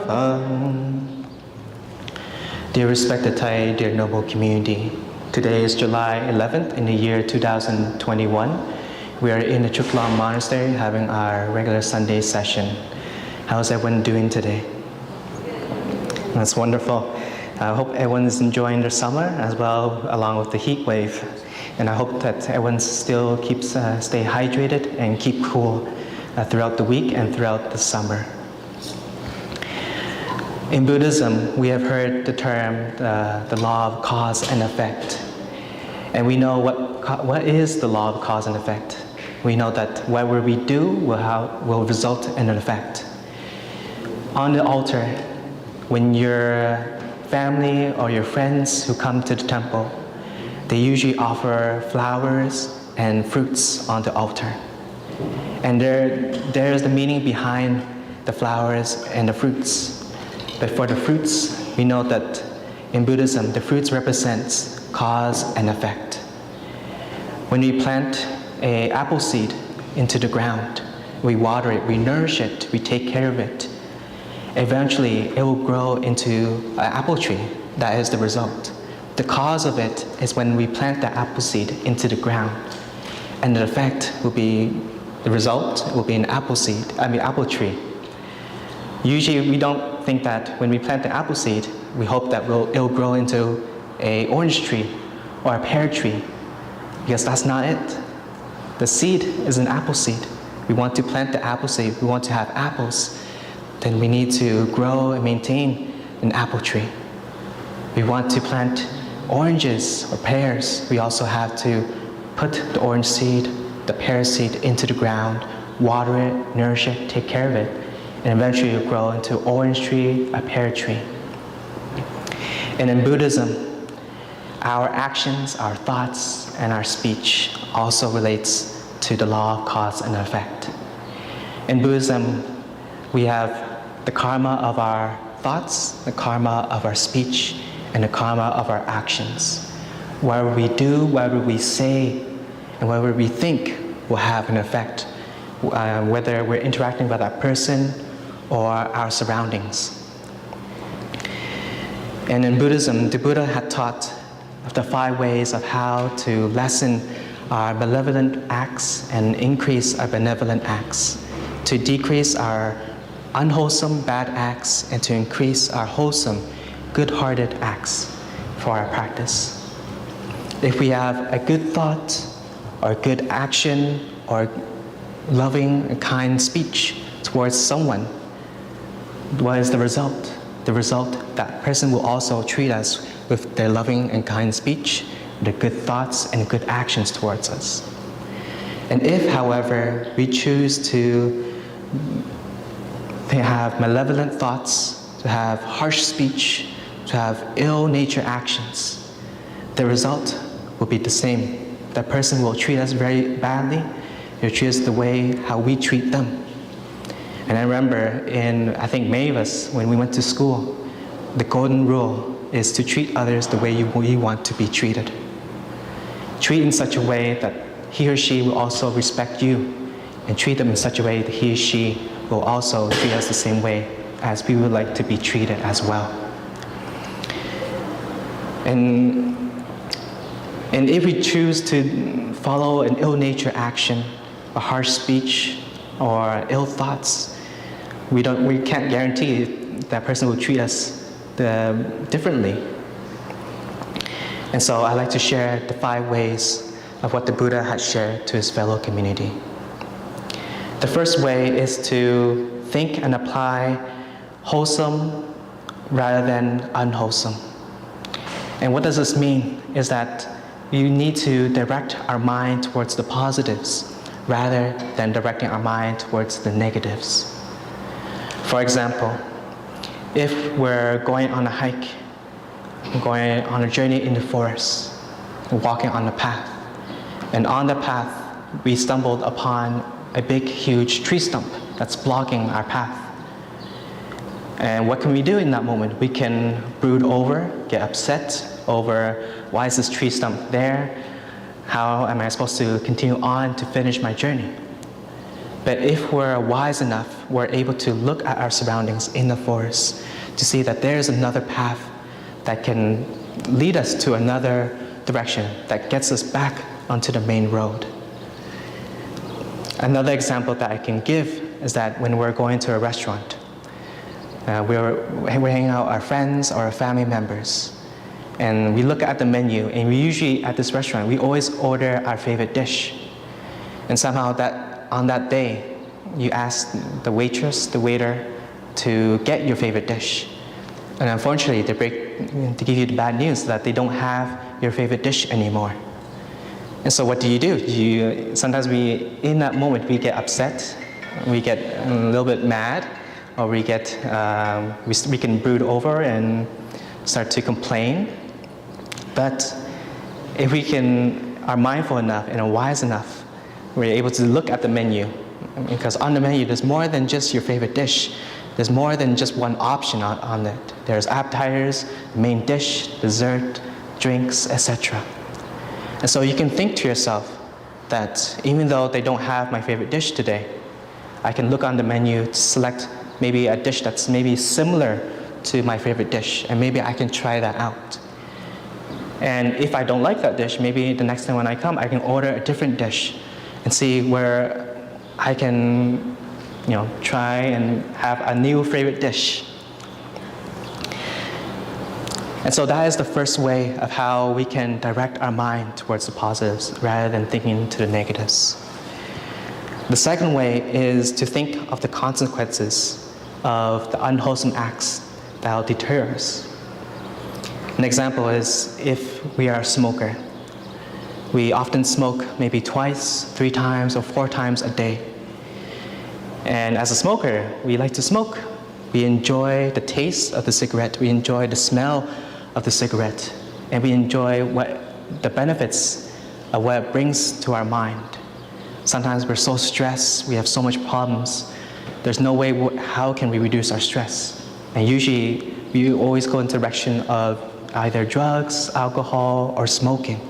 Dear respected Thai, dear noble community, today is July 11th in the year 2021. We are in the Chuklam Monastery having our regular Sunday session. How's everyone doing today? That's wonderful. I hope everyone is enjoying their summer as well, along with the heat wave. And I hope that everyone still stay hydrated and keep cool throughout the week and throughout the summer. In Buddhism, we have heard the term the law of cause and effect. And we know what is the law of cause and effect. We know that whatever we do will result in an effect. On the altar, when your family or your friends who come to the temple, they usually offer flowers and fruits on the altar. And there's the meaning behind the flowers and the fruits. But for the fruits, we know that in Buddhism, the fruits represents cause and effect. When we plant an apple seed into the ground, we water it, we nourish it, we take care of it. Eventually, it will grow into an apple tree. That is the result. The cause of it is when we plant the apple seed into the ground. And the effect will be, the result will be an apple tree. Usually, we don't think that when we plant the apple seed, we hope that it'll grow into an orange tree or a pear tree, because that's not it. The seed is an apple seed. We want to plant the apple seed, we want to have apples, then we need to grow and maintain an apple tree. We want to plant oranges or pears, we also have to put the orange seed, the pear seed into the ground, water it, nourish it, take care of it, and eventually it'll grow into an orange tree, a pear tree. And in Buddhism, our actions, our thoughts, and our speech also relates to the law of cause and effect. In Buddhism, we have the karma of our thoughts, the karma of our speech, and the karma of our actions. Whatever we do, whatever we say, and whatever we think will have an effect, whether we're interacting with that person or our surroundings. And in Buddhism, the Buddha had taught of the 5 ways of how to lessen our malevolent acts and increase our benevolent acts, to decrease our unwholesome bad acts and to increase our wholesome good-hearted acts for our practice. If we have a good thought or good action or loving and kind speech towards someone, what is the result? The result, that person will also treat us with their loving and kind speech, their good thoughts and good actions towards us. And if, however, we choose to have malevolent thoughts, to have harsh speech, to have ill-natured actions, the result will be the same. That person will treat us very badly. They'll treat us the way how we treat them. And I remember I think many of us, when we went to school, the golden rule is to treat others the way you want to be treated. Treat in such a way that he or she will also respect you, and treat them in such a way that he or she will also treat us the same way as we would like to be treated as well. And if we choose to follow an ill-natured action, a harsh speech, or ill thoughts, we can't guarantee that person will treat us differently. And so I'd like to share the 5 ways of what the Buddha had shared to his fellow community. The first way is to think and apply wholesome rather than unwholesome. And what does this mean is that you need to direct our mind towards the positives rather than directing our mind towards the negatives. For example, if we're going on a hike, going on a journey in the forest, walking on a path, and on the path we stumbled upon a big, huge tree stump that's blocking our path. And what can we do in that moment? We can brood over, get upset over why is this tree stump there? How am I supposed to continue on to finish my journey? But if we're wise enough, we're able to look at our surroundings in the forest to see that there's another path that can lead us to another direction that gets us back onto the main road. Another example that I can give is that when we're going to a restaurant, we're hanging out with our friends or our family members, and we look at the menu, and we usually, at this restaurant, we always order our favorite dish. And somehow on that day, you ask the waitress, the waiter, to get your favorite dish. And unfortunately, they give you the bad news that they don't have your favorite dish anymore. And so what do? Sometimes in that moment, we get upset, we get a little bit mad, or we can brood over and start to complain. But if we are mindful enough and are wise enough, we're able to look at the menu, because on the menu there's more than just your favorite dish. There's more than just one option on it. There's appetizers, main dish, dessert, drinks, etc. And so you can think to yourself that even though they don't have my favorite dish today, I can look on the menu to select maybe a dish that's maybe similar to my favorite dish, and maybe I can try that out. And if I don't like that dish, maybe the next time when I come, I can order a different dish and see where I can, try and have a new favorite dish. And so that is the first way of how we can direct our mind towards the positives rather than thinking to the negatives. The second way is to think of the consequences of the unwholesome acts that will deter us. An example is if we are a smoker. We often smoke maybe twice, 3 times, or 4 times a day. And as a smoker, we like to smoke. We enjoy the taste of the cigarette. We enjoy the smell of the cigarette. And we enjoy the benefits of what it brings to our mind. Sometimes we're so stressed, we have so much problems. There's no way, how can we reduce our stress? And usually, we always go in the direction of either drugs, alcohol, or smoking.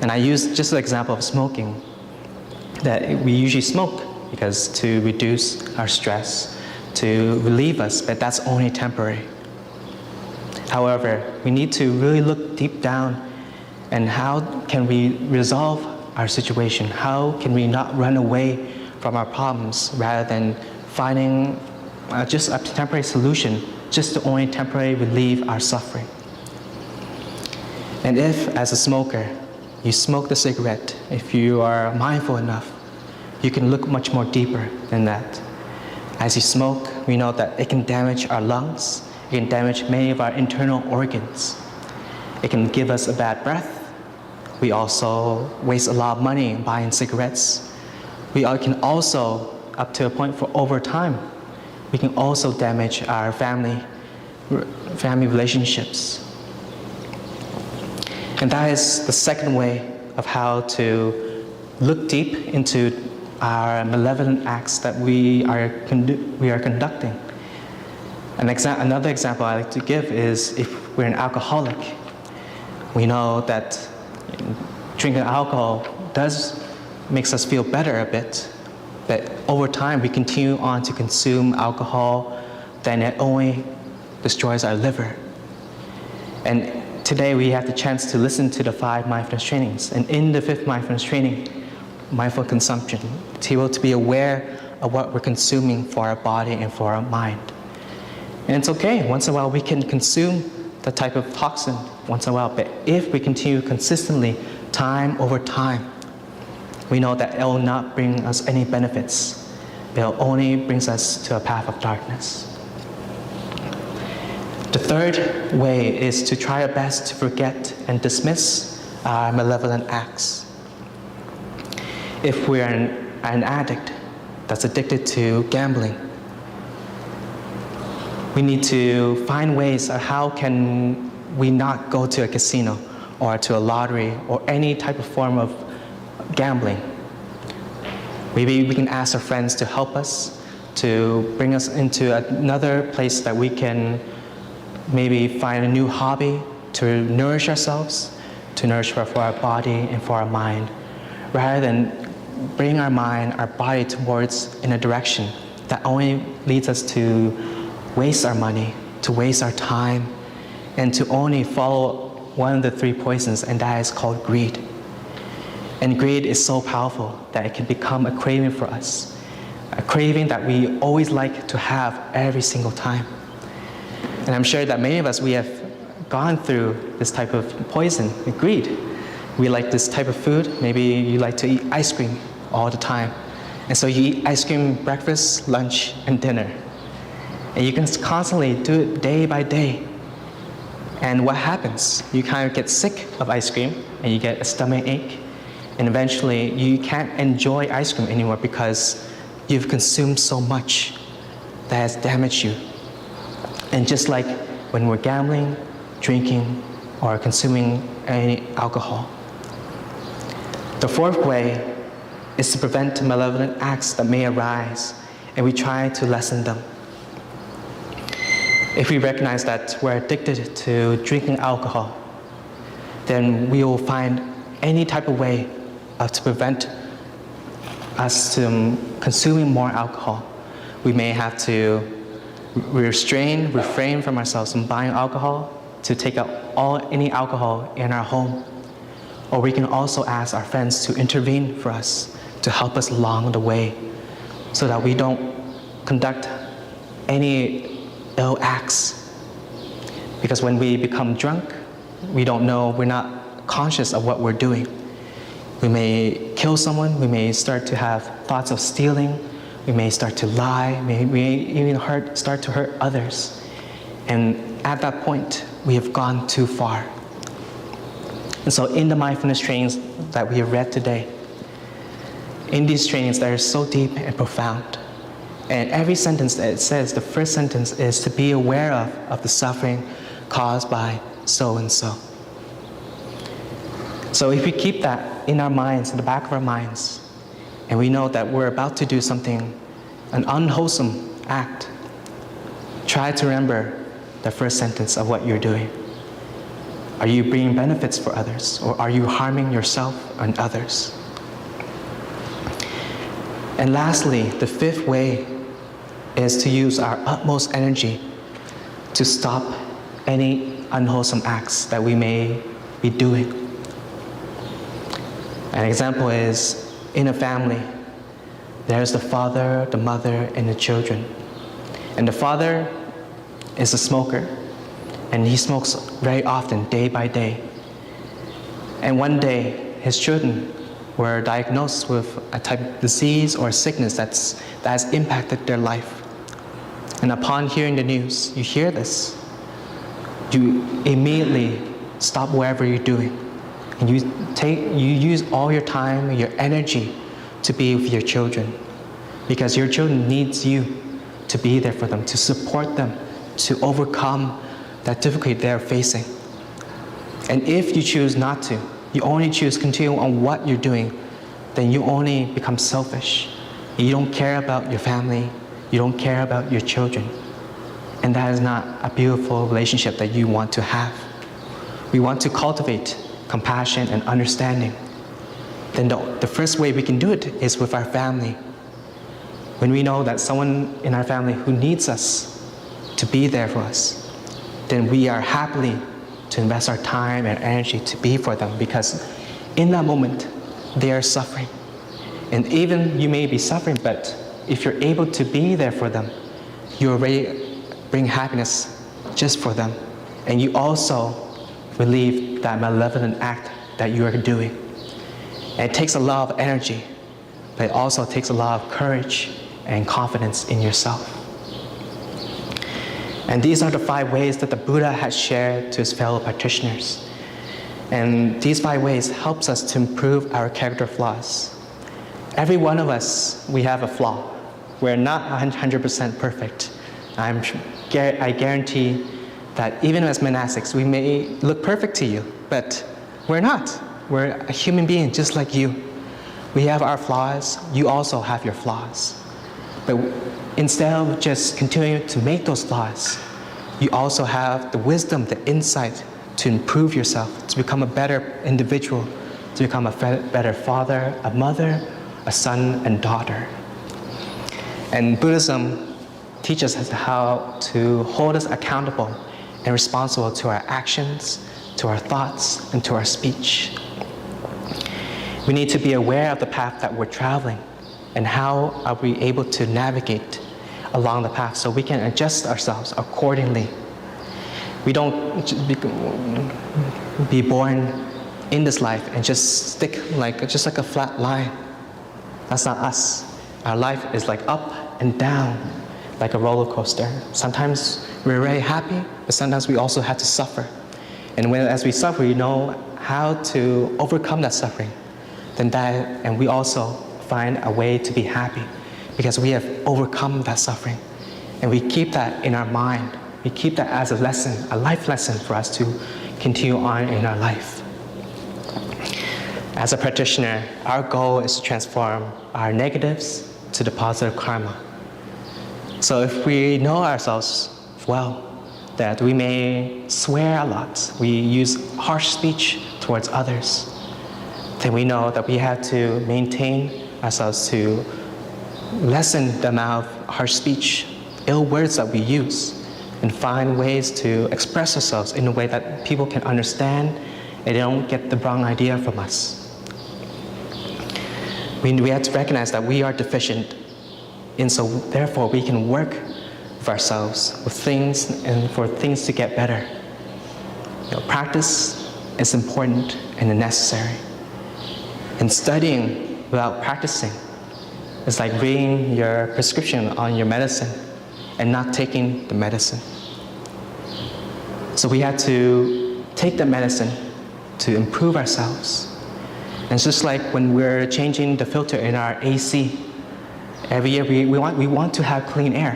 And I use just an example of smoking, that we usually smoke because to reduce our stress, to relieve us, but that's only temporary. However, we need to really look deep down and how can we resolve our situation? How can we not run away from our problems rather than finding just a temporary solution, just to only temporarily relieve our suffering? And if, as a smoker, you smoke the cigarette, if you are mindful enough, you can look much more deeper than that. As you smoke, we know that it can damage our lungs, it can damage many of our internal organs. It can give us a bad breath. We also waste a lot of money buying cigarettes. We can also, up to a point for over time, we can also damage our family relationships. And that is the second way of how to look deep into our malevolent acts that we are conducting. Another example I like to give is if we're an alcoholic. We know that drinking alcohol makes us feel better a bit, but over time we continue on to consume alcohol, then it only destroys our liver. And today we have the chance to listen to the 5 mindfulness trainings, and in the 5th mindfulness training, mindful consumption, to be aware of what we're consuming for our body and for our mind. And it's okay, once in a while we can consume the type of toxin once in a while, but if we continue consistently, time over time, we know that it will not bring us any benefits. It will only bring us to a path of darkness. The third way is to try our best to forget and dismiss our malevolent acts. If we're an addict that's addicted to gambling, we need to find ways of how can we not go to a casino or to a lottery or any type of form of gambling. Maybe we can ask our friends to help us, to bring us into another place that we can maybe find a new hobby to nourish ourselves, to nourish for our body and for our mind, rather than bring our mind, our body towards in a direction that only leads us to waste our money, to waste our time, and to only follow one of the three poisons, and that is called greed. And greed is so powerful that it can become a craving for us, a craving that we always like to have every single time. And I'm sure that many of us, we have gone through this type of poison, greed. We like this type of food. Maybe you like to eat ice cream all the time. And so you eat ice cream breakfast, lunch, and dinner. And you can constantly do it day by day. And what happens? You kind of get sick of ice cream, and you get a stomach ache. And eventually, you can't enjoy ice cream anymore because you've consumed so much that has damaged you. And just like when we're gambling, drinking, or consuming any alcohol. The fourth way is to prevent malevolent acts that may arise, and we try to lessen them. If we recognize that we're addicted to drinking alcohol, then we will find any type of way to prevent us from consuming more alcohol. We may have to refrain from ourselves from buying alcohol, to take out any alcohol in our home. Or we can also ask our friends to intervene for us, to help us along the way, so that we don't conduct any ill acts. Because when we become drunk, we don't know, we're not conscious of what we're doing. We may kill someone, we may start to have thoughts of stealing, we may start to lie, we may even start to hurt others. And at that point, we have gone too far. And so in the mindfulness trainings that we have read today, in these trainings that are so deep and profound, and every sentence that it says, the first sentence is to be aware of the suffering caused by so-and-so. So if we keep that in our minds, in the back of our minds, and we know that we're about to do something, an unwholesome act, try to remember the first sentence of what you're doing. Are you bringing benefits for others, or are you harming yourself and others? And lastly, the fifth way is to use our utmost energy to stop any unwholesome acts that we may be doing. An example is, in a family, there's the father, the mother, and the children. And the father is a smoker, and he smokes very often, day by day. And one day, his children were diagnosed with a type of disease or sickness that has impacted their life. And upon hearing the news, you hear this, you immediately stop whatever you're doing. And you use all your time, your energy to be with your children. Because your children needs you to be there for them, to support them, to overcome that difficulty they're facing. And if you choose not to, you only choose to continue on what you're doing, then you only become selfish. You don't care about your family, you don't care about your children. And that is not a beautiful relationship that you want to have. We want to cultivate compassion and understanding. Then the first way we can do it is with our family. When we know that someone in our family who needs us to be there for us, then we are happily to invest our time and energy to be for them, because in that moment, they are suffering. And even you may be suffering, but if you're able to be there for them, you already bring happiness just for them. And you also relieve that malevolent act that you are doing. And it takes a lot of energy, but it also takes a lot of courage and confidence in yourself. And these are the 5 ways that the Buddha has shared to his fellow practitioners. And these 5 ways helps us to improve our character flaws. Every one of us, we have a flaw. We're not 100% perfect. I guarantee that even as monastics, we may look perfect to you, but we're not. We're a human being just like you. We have our flaws. You also have your flaws. But instead of just continuing to make those flaws, you also have the wisdom, the insight to improve yourself, to become a better individual, to become a better father, a mother, a son and daughter. And Buddhism teaches us how to hold us accountable and responsible to our actions, to our thoughts, and to our speech. We need to be aware of the path that we're traveling and how are we able to navigate along the path so we can adjust ourselves accordingly. We don't be born in this life and just stick just like a flat line. That's not us. Our life is like up and down, like a roller coaster. Sometimes we're very happy, but sometimes we also have to suffer. And as we suffer, we know how to overcome that suffering. And we also find a way to be happy because we have overcome that suffering. And we keep that in our mind. We keep that as a lesson, a life lesson for us to continue on in our life. As a practitioner, our goal is to transform our negatives to the positive karma. So if we know ourselves well, that we may swear a lot, we use harsh speech towards others, then we know that we have to maintain ourselves to lessen the amount of harsh speech, ill words that we use, and find ways to express ourselves in a way that people can understand and they don't get the wrong idea from us. We have to recognize that we are deficient, and so therefore we can work with ourselves, with things, and for things to get better. Practice is important and necessary. And studying without practicing is like reading your prescription on your medicine and not taking the medicine. So we have to take the medicine to improve ourselves. And it's just like when we're changing the filter in our AC. Every year we want to have clean air.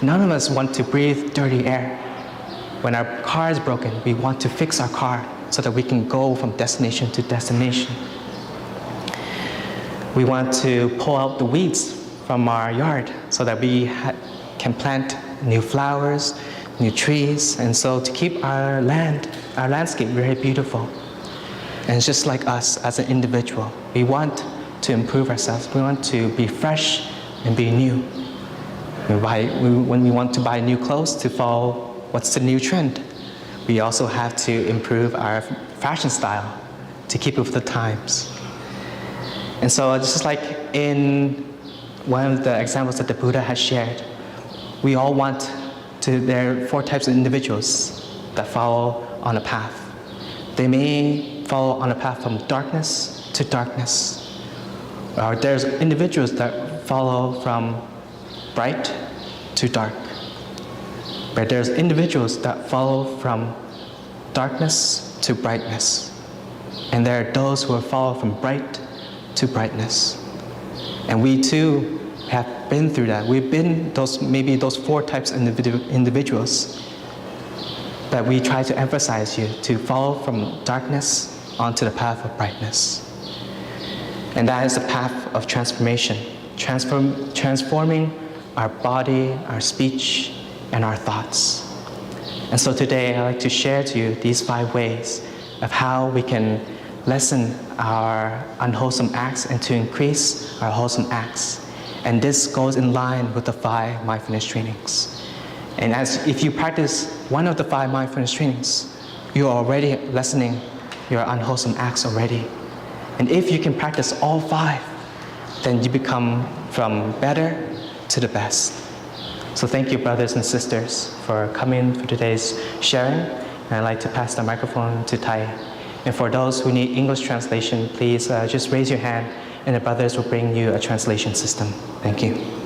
None of us want to breathe dirty air. When our car is broken, we want to fix our car so that we can go from destination to destination. We want to pull out the weeds from our yard so that we can plant new flowers, new trees, and so to keep our landscape very beautiful. And it's just like us as an individual. We want to improve ourselves. We want to be fresh and be new. When we want to buy new clothes to follow what's the new trend, we also have to improve our fashion style to keep up with the times. And so just like in one of the examples that the Buddha has shared, we all there are 4 types of individuals that follow on a path. They may follow on a path from darkness to darkness. Or there's individuals that follow from bright to dark. But there's individuals that follow from darkness to brightness. And there are those who follow from bright to brightness. And we too have been through that. We've been maybe those 4 types of individuals that we try to emphasize you to follow from darkness onto the path of brightness. And that is the path of transformation, transforming our body, our speech, and our thoughts. And so today I'd like to share to you these 5 ways of how we can lessen our unwholesome acts and to increase our wholesome acts. And this goes in line with the 5 mindfulness trainings. And if you practice one of the 5 mindfulness trainings, you're already lessening your unwholesome acts already. And if you can practice all 5, then you become from better to the best. So thank you, brothers and sisters, for coming for today's sharing. And I'd like to pass the microphone to Tai. And for those who need English translation, please just raise your hand and the brothers will bring you a translation system. Thank you.